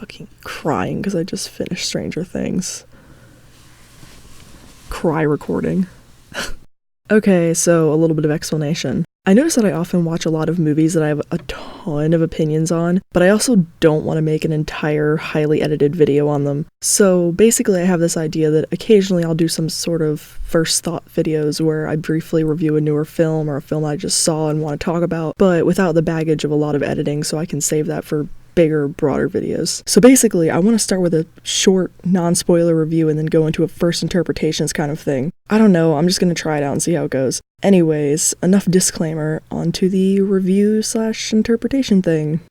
fucking crying because I just finished Stranger Things. Cry recording. Okay, so a little bit of explanation. I notice that I often watch a lot of movies that I have a ton of opinions on, but I also don't want to make an entire highly edited video on them. So basically I have this idea that occasionally I'll do some sort of first thought videos where I briefly review a newer film or a film I just saw and want to talk about, but without the baggage of a lot of editing, so I can save that for bigger, broader videos. So basically, I want to start with a short, non-spoiler review and then go into a first interpretations kind of thing. I don't know, I'm just gonna try it out and see how it goes. Anyways, enough disclaimer, onto the review/interpretation thing.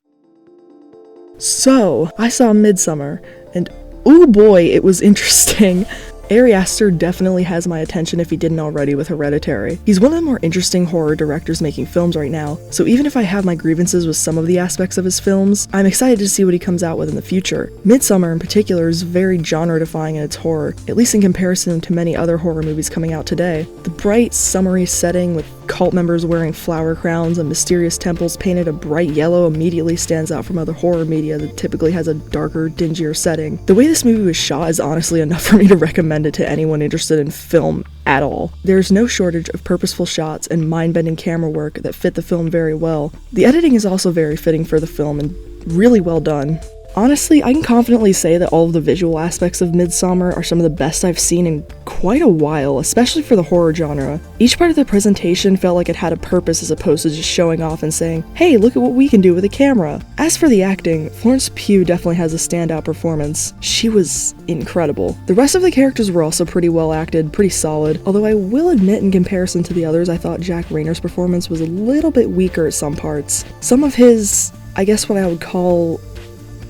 So, I saw Midsommar, and oh boy, it was interesting. Ari Aster definitely has my attention if he didn't already with Hereditary. He's one of the more interesting horror directors making films right now, so even if I have my grievances with some of the aspects of his films, I'm excited to see what he comes out with in the future. Midsommar in particular is very genre-defying in its horror, at least in comparison to many other horror movies coming out today. The bright, summery setting with cult members wearing flower crowns and mysterious temples painted a bright yellow immediately stands out from other horror media that typically has a darker, dingier setting. The way this movie was shot is honestly enough for me to recommend it to anyone interested in film at all. There's no shortage of purposeful shots and mind-bending camera work that fit the film very well. The editing is also very fitting for the film and really well done. Honestly, I can confidently say that all of the visual aspects of Midsommar are some of the best I've seen in quite a while, especially for the horror genre. Each part of the presentation felt like it had a purpose as opposed to just showing off and saying, hey, look at what we can do with a camera. As for the acting, Florence Pugh definitely has a standout performance. She was incredible. The rest of the characters were also pretty well acted, pretty solid, although I will admit in comparison to the others, I thought Jack Rayner's performance was a little bit weaker at some parts. Some of his, I guess what I would call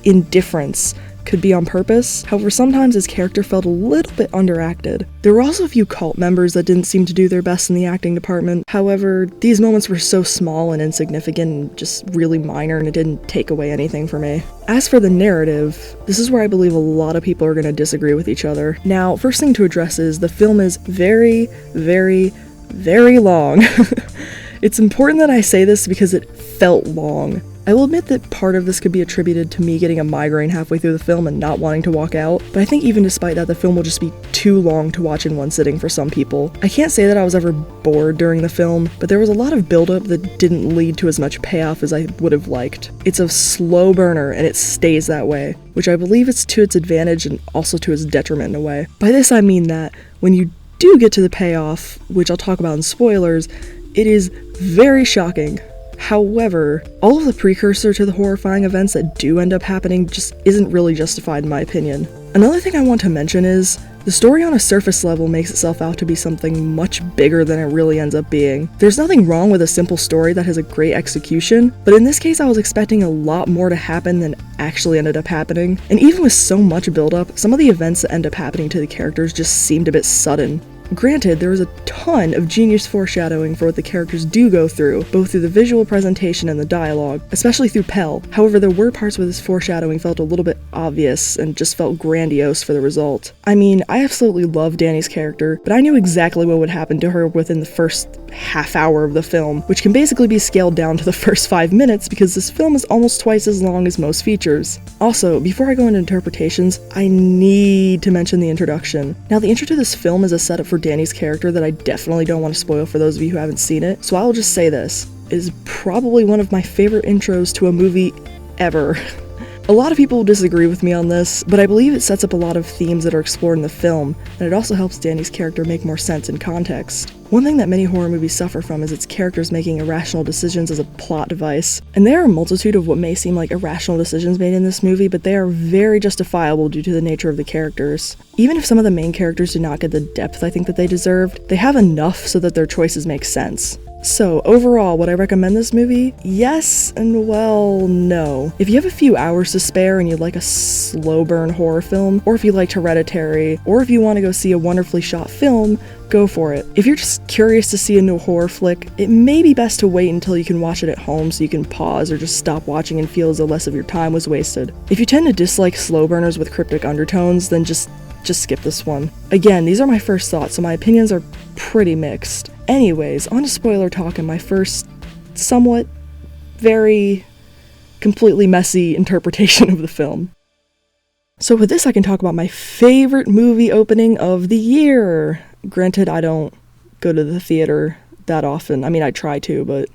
indifference could be on purpose. However, sometimes his character felt a little bit underacted. There were also a few cult members that didn't seem to do their best in the acting department. However, these moments were so small and insignificant and just really minor, and it didn't take away anything for me. As for the narrative, this is where I believe a lot of people are going to disagree with each other. Now, first thing to address is the film is very, very, very long. It's important that I say this because it felt long. I will admit that part of this could be attributed to me getting a migraine halfway through the film and not wanting to walk out, but I think even despite that, the film will just be too long to watch in one sitting for some people. I can't say that I was ever bored during the film, but there was a lot of buildup that didn't lead to as much payoff as I would have liked. It's a slow burner and it stays that way, which I believe is to its advantage and also to its detriment in a way. By this I mean that when you do get to the payoff, which I'll talk about in spoilers, it is very shocking. However, all of the precursor to the horrifying events that do end up happening just isn't really justified in my opinion. Another thing I want to mention is, the story on a surface level makes itself out to be something much bigger than it really ends up being. There's nothing wrong with a simple story that has a great execution, but in this case I was expecting a lot more to happen than actually ended up happening, and even with so much build-up, some of the events that end up happening to the characters just seemed a bit sudden. Granted, there was a ton of genius foreshadowing for what the characters do go through, both through the visual presentation and the dialogue, especially through Pell. However, there were parts where this foreshadowing felt a little bit obvious and just felt grandiose for the result. I mean, I absolutely love Dani's character, but I knew exactly what would happen to her within the first half hour of the film, which can basically be scaled down to the first 5 minutes because this film is almost twice as long as most features. Also, before I go into interpretations, I need to mention the introduction. Now, the intro to this film is a setup for Dani's character that I definitely don't want to spoil for those of you who haven't seen it, so I'll just say this. It is probably one of my favorite intros to a movie ever. A lot of people will disagree with me on this, but I believe it sets up a lot of themes that are explored in the film, and it also helps Dani's character make more sense in context. One thing that many horror movies suffer from is its characters making irrational decisions as a plot device. And there are a multitude of what may seem like irrational decisions made in this movie, but they are very justifiable due to the nature of the characters. Even if some of the main characters do not get the depth I think that they deserved, they have enough so that their choices make sense. So, overall, would I recommend this movie? Yes, and well, no. If you have a few hours to spare and you'd like a slow burn horror film, or if you liked Hereditary, or if you want to go see a wonderfully shot film, go for it. If you're just curious to see a new horror flick, it may be best to wait until you can watch it at home so you can pause or just stop watching and feel as though less of your time was wasted. If you tend to dislike slow burners with cryptic undertones, then just skip this one. Again, these are my first thoughts, so my opinions are pretty mixed. Anyways, on to spoiler talk and my first, somewhat, very, completely messy interpretation of the film. So with this, I can talk about my favorite movie opening of the year. Granted, I don't go to the theater that often. I mean, I try to, but,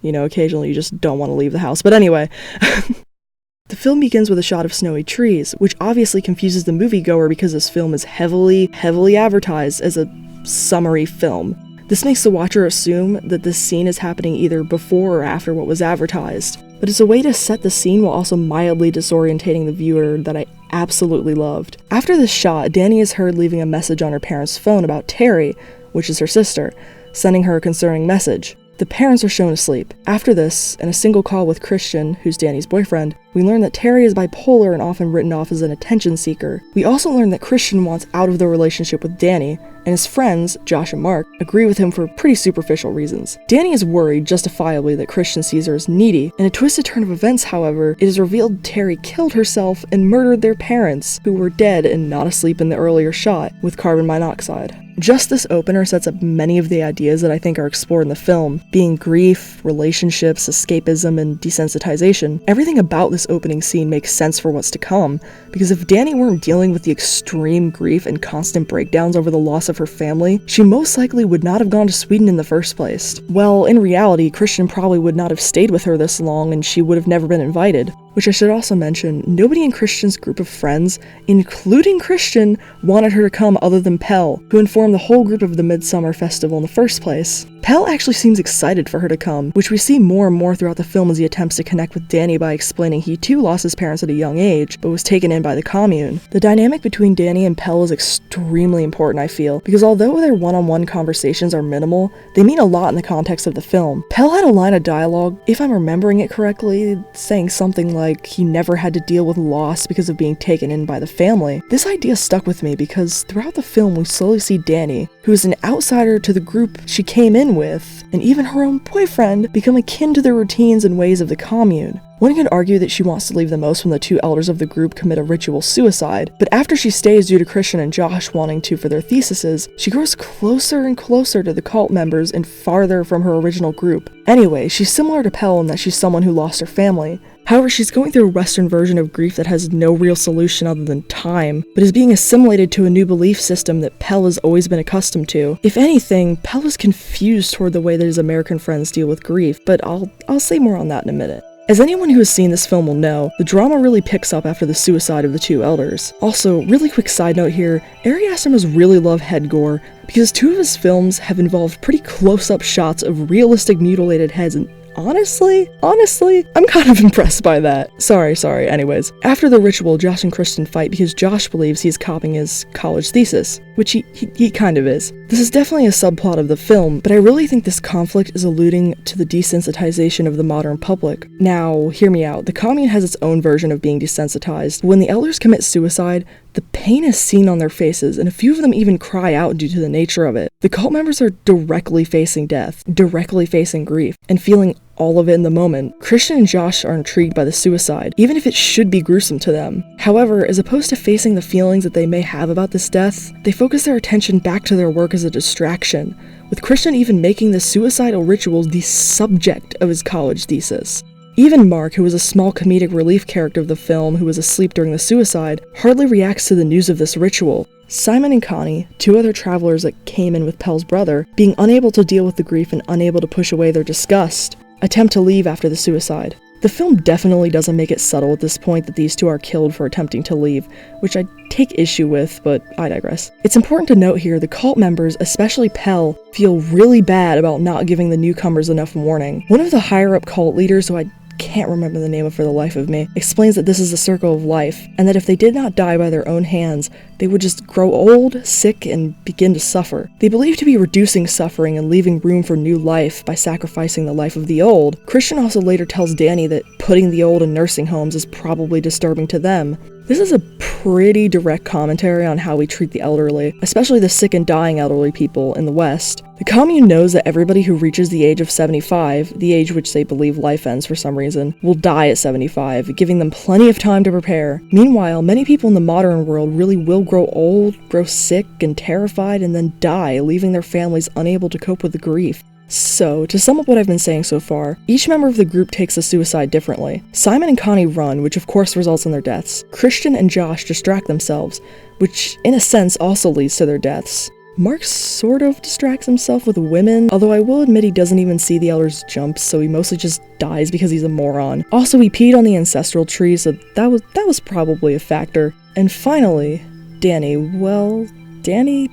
you know, occasionally you just don't want to leave the house. But anyway, the film begins with a shot of snowy trees, which obviously confuses the moviegoer because this film is heavily advertised as a summery film. This makes the watcher assume that this scene is happening either before or after what was advertised. But it's a way to set the scene while also mildly disorientating the viewer that I absolutely loved. After this shot, Danny is heard leaving a message on her parents' phone about Terry, which is her sister, sending her a concerning message. The parents are shown asleep. After this, in a single call with Christian, who's Danny's boyfriend, we learn that Terry is bipolar and often written off as an attention seeker. We also learn that Christian wants out of the relationship with Danny, and his friends, Josh and Mark, agree with him for pretty superficial reasons. Danny is worried, justifiably, that Christian sees her as needy. In a twisted turn of events, however, it is revealed Terry killed herself and murdered their parents, who were dead and not asleep in the earlier shot, with carbon monoxide. Just this opener sets up many of the ideas that I think are explored in the film, being grief, relationships, escapism, and desensitization. Everything about this opening scene makes sense for what's to come, because if Danny weren't dealing with the extreme grief and constant breakdowns over the loss of her family, she most likely would not have gone to Sweden in the first place. Well, in reality, Christian probably would not have stayed with her this long and she would have never been invited. Which I should also mention, nobody in Christian's group of friends, including Christian, wanted her to come other than Pell, who informed the whole group of the Midsommar festival in the first place. Pell actually seems excited for her to come, which we see more and more throughout the film as he attempts to connect with Danny by explaining he too lost his parents at a young age, but was taken in by the commune. The dynamic between Danny and Pell is extremely important, I feel, because although their one-on-one conversations are minimal, they mean a lot in the context of the film. Pell had a line of dialogue, if I'm remembering it correctly, saying something like he never had to deal with loss because of being taken in by the family. This idea stuck with me because throughout the film we slowly see Danny, who is an outsider to the group she came in with, and even her own boyfriend, become akin to the routines and ways of the commune. One could argue that she wants to leave the most when the two elders of the group commit a ritual suicide, but after she stays due to Christian and Josh wanting to for their theses, she grows closer and closer to the cult members and farther from her original group. Anyway, she's similar to Pell in that she's someone who lost her family. However, she's going through a Western version of grief that has no real solution other than time, but is being assimilated to a new belief system that Pell has always been accustomed to. If anything, Pell is confused toward the way that his American friends deal with grief, but I'll say more on that in a minute. As anyone who has seen this film will know, the drama really picks up after the suicide of the two elders. Also, really quick side note here, Ari Aster must really love head gore, because two of his films have involved pretty close-up shots of realistic mutilated heads, and honestly, I'm kind of impressed by that. Sorry, anyways. After the ritual, Josh and Kristen fight because Josh believes he's copying his college thesis, which he kind of is. This is definitely a subplot of the film, but I really think this conflict is alluding to the desensitization of the modern public. Now, hear me out. The commune has its own version of being desensitized. When the elders commit suicide, the pain is seen on their faces, and a few of them even cry out due to the nature of it. The cult members are directly facing death, directly facing grief, and feeling all of it in the moment. Christian and Josh are intrigued by the suicide, even if it should be gruesome to them. However, as opposed to facing the feelings that they may have about this death, they focus their attention back to their work as a distraction, with Christian even making the suicidal rituals the subject of his college thesis. Even Mark, who was a small comedic relief character of the film who was asleep during the suicide, hardly reacts to the news of this ritual. Simon and Connie, two other travelers that came in with Pell's brother, being unable to deal with the grief and unable to push away their disgust, attempt to leave after the suicide. The film definitely doesn't make it subtle at this point that these two are killed for attempting to leave, which I take issue with, but I digress. It's important to note here the cult members, especially Pell, feel really bad about not giving the newcomers enough warning. One of the higher-up cult leaders, who I can't remember the name of for the life of me, explains that this is the circle of life, and that if they did not die by their own hands, they would just grow old, sick, and begin to suffer. They believe to be reducing suffering and leaving room for new life by sacrificing the life of the old. Christian also later tells Danny that putting the old in nursing homes is probably disturbing to them. This is a pretty direct commentary on how we treat the elderly, especially the sick and dying elderly people in the West. The commune knows that everybody who reaches the age of 75, the age which they believe life ends for some reason, will die at 75, giving them plenty of time to prepare. Meanwhile, many people in the modern world really will grow old, grow sick and terrified, and then die, leaving their families unable to cope with the grief. So, to sum up what I've been saying so far, each member of the group takes a suicide differently. Simon and Connie run, which of course results in their deaths. Christian and Josh distract themselves, which in a sense also leads to their deaths. Mark sort of distracts himself with women, although I will admit he doesn't even see the elders' jumps, so he mostly just dies because he's a moron. Also, he peed on the ancestral tree, so that was probably a factor. And finally, Dani,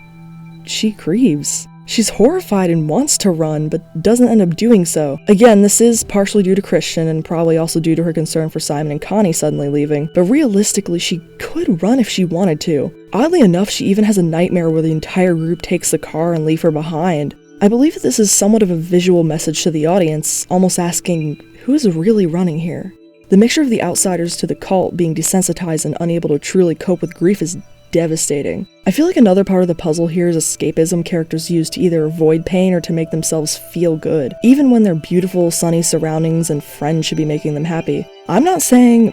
she grieves. She's horrified and wants to run, but doesn't end up doing so. Again, this is partially due to Christian, and probably also due to her concern for Simon and Connie suddenly leaving, but realistically, she could run if she wanted to. Oddly enough, she even has a nightmare where the entire group takes the car and leave her behind. I believe that this is somewhat of a visual message to the audience, almost asking, who is really running here? The mixture of the outsiders to the cult being desensitized and unable to truly cope with grief is devastating. I feel like another part of the puzzle here is escapism characters use to either avoid pain or to make themselves feel good, even when their beautiful, sunny surroundings and friends should be making them happy. I'm not saying,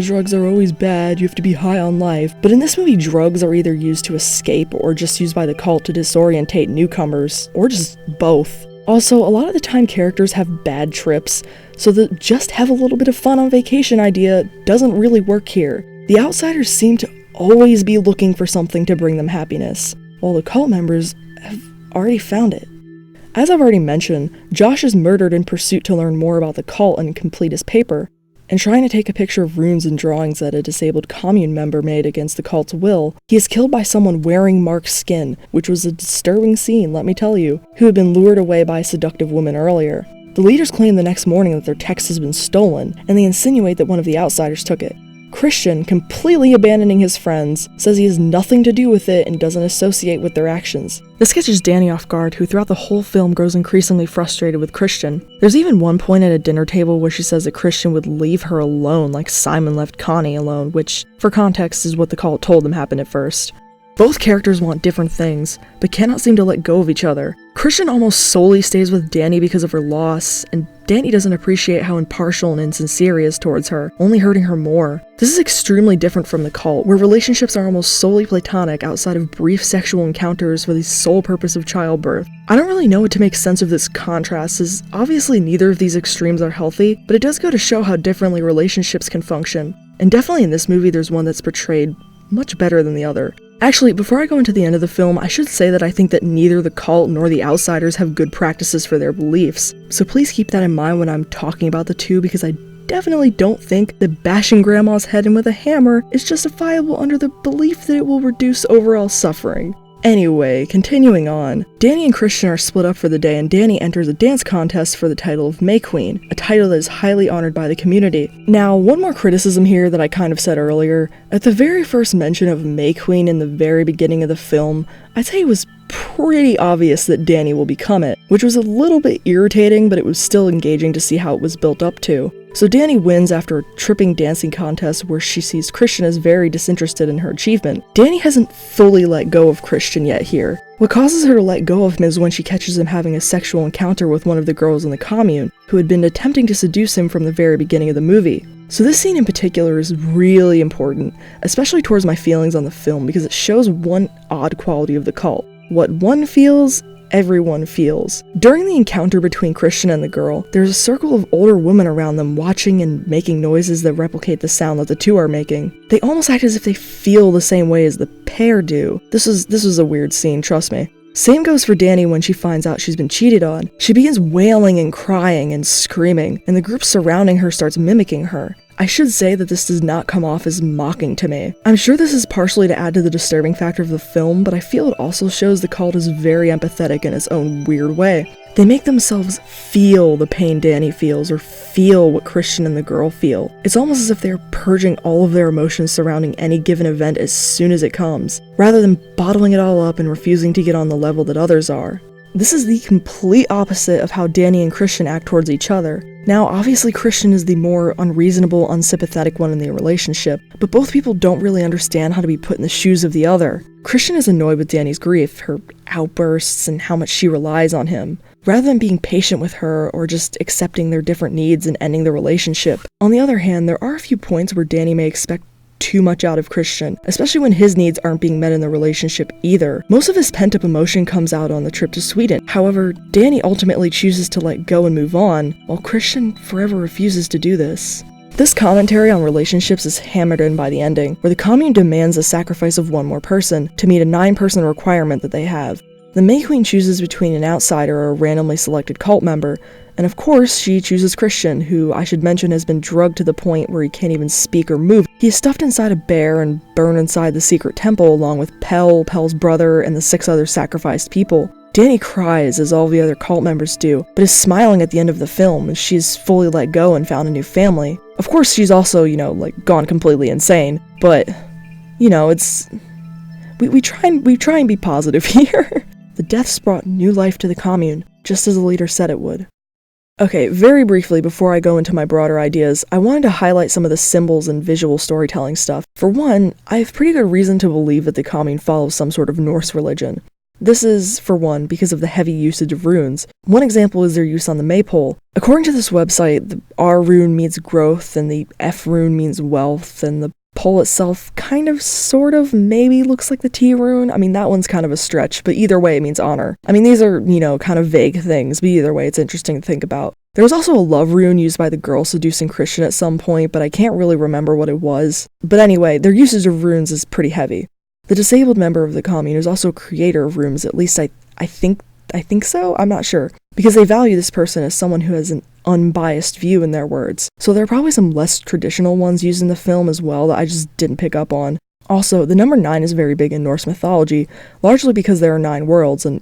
drugs are always bad, you have to be high on life, but in this movie drugs are either used to escape or just used by the cult to disorientate newcomers, or just both. Also, a lot of the time characters have bad trips, so the just have a little bit of fun on vacation idea doesn't really work here. The outsiders seem to always be looking for something to bring them happiness, while the cult members have already found it. As I've already mentioned, Josh is murdered in pursuit to learn more about the cult and complete his paper, and trying to take a picture of runes and drawings that a disabled commune member made against the cult's will, he is killed by someone wearing Mark's skin, which was a disturbing scene, let me tell you, who had been lured away by a seductive woman earlier. The leaders claim the next morning that their text has been stolen, and they insinuate that one of the outsiders took it. Christian, completely abandoning his friends, says he has nothing to do with it and doesn't associate with their actions. This catches Dani off guard, who throughout the whole film grows increasingly frustrated with Christian. There's even one point at a dinner table where she says that Christian would leave her alone like Simon left Connie alone, which, for context, is what the cult told them happened at first. Both characters want different things, but cannot seem to let go of each other. Christian almost solely stays with Dani because of her loss, and Dani doesn't appreciate how impartial and insincere he is towards her, only hurting her more. This is extremely different from the cult, where relationships are almost solely platonic outside of brief sexual encounters for the sole purpose of childbirth. I don't really know what to make sense of this contrast, as obviously neither of these extremes are healthy, but it does go to show how differently relationships can function. And definitely in this movie there's one that's portrayed much better than the other. Actually, before I go into the end of the film, I should say that I think that neither the cult nor the outsiders have good practices for their beliefs. So please keep that in mind when I'm talking about the two, because I definitely don't think that bashing grandma's head in with a hammer is justifiable under the belief that it will reduce overall suffering. Anyway, continuing on, Dani and Christian are split up for the day, and Dani enters a dance contest for the title of May Queen, a title that is highly honored by the community. Now, one more criticism here that I kind of said earlier. At the very first mention of May Queen in the very beginning of the film, I'd say it was pretty obvious that Dani will become it, which was a little bit irritating, but it was still engaging to see how it was built up to. So Dani wins after a tripping dancing contest where she sees Christian as very disinterested in her achievement. Dani hasn't fully let go of Christian yet here. What causes her to let go of him is when she catches him having a sexual encounter with one of the girls in the commune, who had been attempting to seduce him from the very beginning of the movie. So this scene in particular is really important, especially towards my feelings on the film, because it shows one odd quality of the cult. What one feels, everyone feels. During the encounter between Christian and the girl, there's a circle of older women around them watching and making noises that replicate the sound that the two are making. They almost act as if they feel the same way as the pair do. This was a weird scene, trust me. Same goes for Dani when she finds out she's been cheated on. She begins wailing and crying and screaming, and the group surrounding her starts mimicking her. I should say that this does not come off as mocking to me. I'm sure this is partially to add to the disturbing factor of the film, but I feel it also shows the cult is very empathetic in its own weird way. They make themselves feel the pain Dani feels, or feel what Christian and the girl feel. It's almost as if they're purging all of their emotions surrounding any given event as soon as it comes, rather than bottling it all up and refusing to get on the level that others are. This is the complete opposite of how Dani and Christian act towards each other. Now, obviously Christian is the more unreasonable, unsympathetic one in the relationship, but both people don't really understand how to be put in the shoes of the other. Christian is annoyed with Dani's grief, her outbursts, and how much she relies on him, rather than being patient with her or just accepting their different needs and ending the relationship. On the other hand, there are a few points where Dani may expect too much out of Christian, especially when his needs aren't being met in the relationship either. Most of his pent-up emotion comes out on the trip to Sweden. However, Danny ultimately chooses to let go and move on, while Christian forever refuses to do this. This commentary on relationships is hammered in by the ending, where the commune demands a sacrifice of one more person to meet a 9-person requirement that they have. The May Queen chooses between an outsider or a randomly selected cult member, and of course she chooses Christian, who I should mention has been drugged to the point where he can't even speak or move. He is stuffed inside a bear and burned inside the secret temple along with Pell's brother, and the 6 other sacrificed people. Danny cries, as all the other cult members do, but is smiling at the end of the film as she's fully let go and found a new family. Of course, she's also, gone completely insane, but, it's... We try and be positive here. The deaths brought new life to the commune, just as the leader said it would. Okay, very briefly before I go into my broader ideas, I wanted to highlight some of the symbols and visual storytelling stuff. For one, I have pretty good reason to believe that the commune follows some sort of Norse religion. This is, for one, because of the heavy usage of runes. One example is their use on the maypole. According to this website, the R rune means growth, and the F rune means wealth, and the pole itself kind of, sort of, maybe looks like the T rune. I mean, that one's kind of a stretch, but either way it means honor. I mean, these are, kind of vague things, but either way it's interesting to think about. There was also a love rune used by the girl seducing Christian at some point, but I can't really remember what it was. But anyway, their usage of runes is pretty heavy. The disabled member of the commune is also creator of runes, at least I think so? I'm not sure. Because they value this person as someone who has an unbiased view in their words. So there are probably some less traditional ones used in the film as well that I just didn't pick up on. Also, the number 9 is very big in Norse mythology, largely because there are 9 worlds and,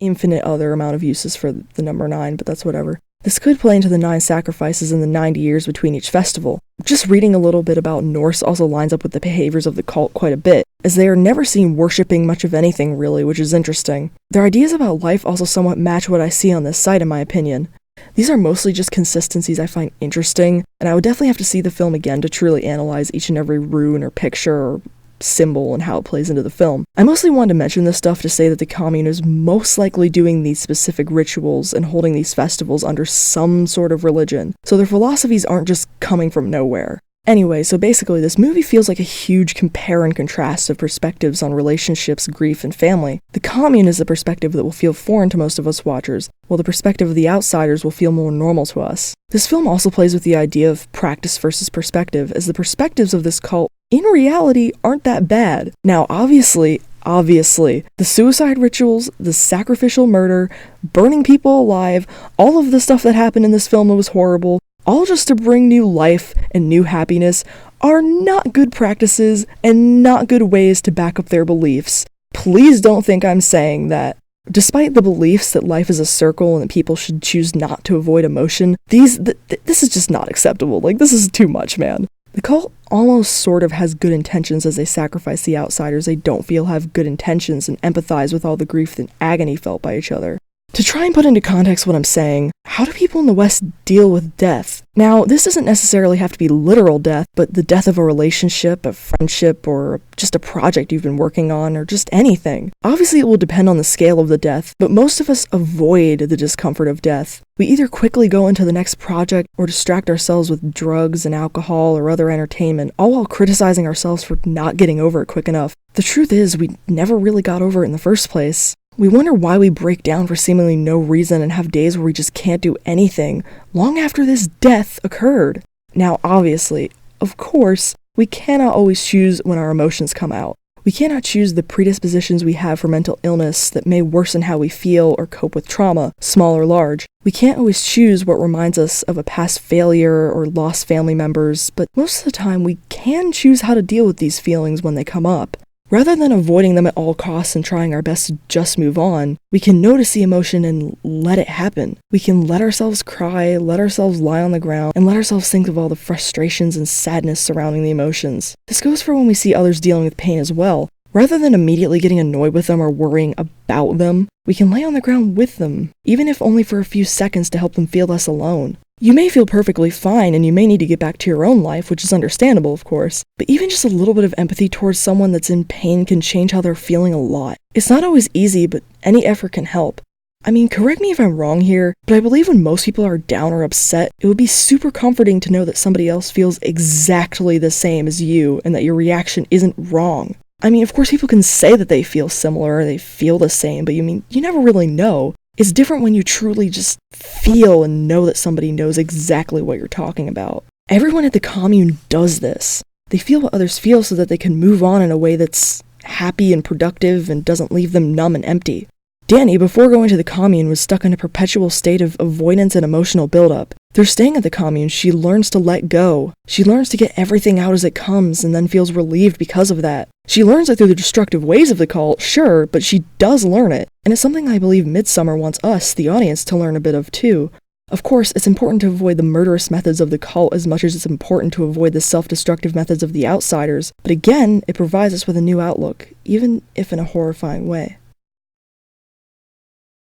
infinite other amount of uses for the number 9, but that's whatever. This could play into the 9 sacrifices in the 90 years between each festival. Just reading a little bit about Norse also lines up with the behaviors of the cult quite a bit, as they are never seen worshipping much of anything really, which is interesting. Their ideas about life also somewhat match what I see on this site in my opinion. These are mostly just consistencies I find interesting, and I would definitely have to see the film again to truly analyze each and every rune or picture or symbol and how it plays into the film. I mostly wanted to mention this stuff to say that the commune is most likely doing these specific rituals and holding these festivals under some sort of religion, so their philosophies aren't just coming from nowhere. Anyway, so basically this movie feels like a huge compare and contrast of perspectives on relationships, grief, and family. The commune is a perspective that will feel foreign to most of us watchers, while the perspective of the outsiders will feel more normal to us. This film also plays with the idea of practice versus perspective, as the perspectives of this cult, in reality, aren't that bad. Now, obviously, the suicide rituals, the sacrificial murder, burning people alive, all of the stuff that happened in this film that was horrible, all just to bring new life and new happiness, are not good practices and not good ways to back up their beliefs. Please don't think I'm saying that. Despite the beliefs that life is a circle and that people should choose not to avoid emotion, this is just not acceptable. This is too much, man. The cult almost sort of has good intentions as they sacrifice the outsiders they don't feel have good intentions and empathize with all the grief and agony felt by each other. To try and put into context what I'm saying, how do people in the West deal with death? Now, this doesn't necessarily have to be literal death, but the death of a relationship, a friendship, or just a project you've been working on, or just anything. Obviously, it will depend on the scale of the death, but most of us avoid the discomfort of death. We either quickly go into the next project or distract ourselves with drugs and alcohol or other entertainment, all while criticizing ourselves for not getting over it quick enough. The truth is, we never really got over it in the first place. We wonder why we break down for seemingly no reason and have days where we just can't do anything, long after this death occurred. Now, obviously, of course, we cannot always choose when our emotions come out. We cannot choose the predispositions we have for mental illness that may worsen how we feel or cope with trauma, small or large. We can't always choose what reminds us of a past failure or lost family members, but most of the time we can choose how to deal with these feelings when they come up. Rather than avoiding them at all costs and trying our best to just move on, we can notice the emotion and let it happen. We can let ourselves cry, let ourselves lie on the ground, and let ourselves think of all the frustrations and sadness surrounding the emotions. This goes for when we see others dealing with pain as well. Rather than immediately getting annoyed with them or worrying about them, we can lay on the ground with them, even if only for a few seconds to help them feel less alone. You may feel perfectly fine and you may need to get back to your own life, which is understandable, of course, but even just a little bit of empathy towards someone that's in pain can change how they're feeling a lot. It's not always easy, but any effort can help. I mean, correct me if I'm wrong here, but I believe when most people are down or upset, it would be super comforting to know that somebody else feels exactly the same as you and that your reaction isn't wrong. I mean, of course people can say that they feel similar or they feel the same, but you never really know. It's different when you truly just feel and know that somebody knows exactly what you're talking about. Everyone at the commune does this. They feel what others feel so that they can move on in a way that's happy and productive and doesn't leave them numb and empty. Danny, before going to the commune, was stuck in a perpetual state of avoidance and emotional buildup. Through staying at the commune, she learns to let go. She learns to get everything out as it comes and then feels relieved because of that. She learns it through the destructive ways of the cult, sure, but she does learn it. And it's something I believe Midsommar wants us, the audience, to learn a bit of too. Of course, it's important to avoid the murderous methods of the cult as much as it's important to avoid the self-destructive methods of the outsiders, but again, it provides us with a new outlook, even if in a horrifying way.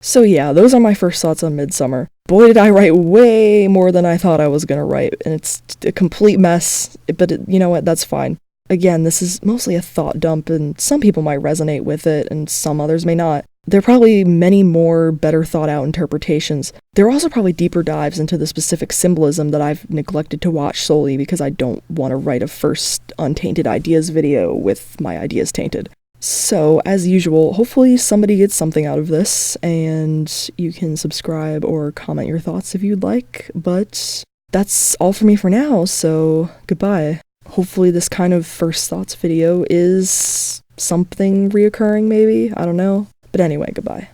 So yeah, those are my first thoughts on Midsommar. Boy, did I write way more than I thought I was gonna write, and it's a complete mess, but you know what, that's fine. Again, this is mostly a thought dump, and some people might resonate with it, and some others may not. There are probably many more better thought out interpretations. There are also probably deeper dives into the specific symbolism that I've neglected to watch solely because I don't want to write a first untainted ideas video with my ideas tainted. So, as usual, hopefully somebody gets something out of this, and you can subscribe or comment your thoughts if you'd like, but that's all for me for now, so goodbye. Hopefully this kind of first thoughts video is something reoccurring, maybe? I don't know. But anyway, goodbye.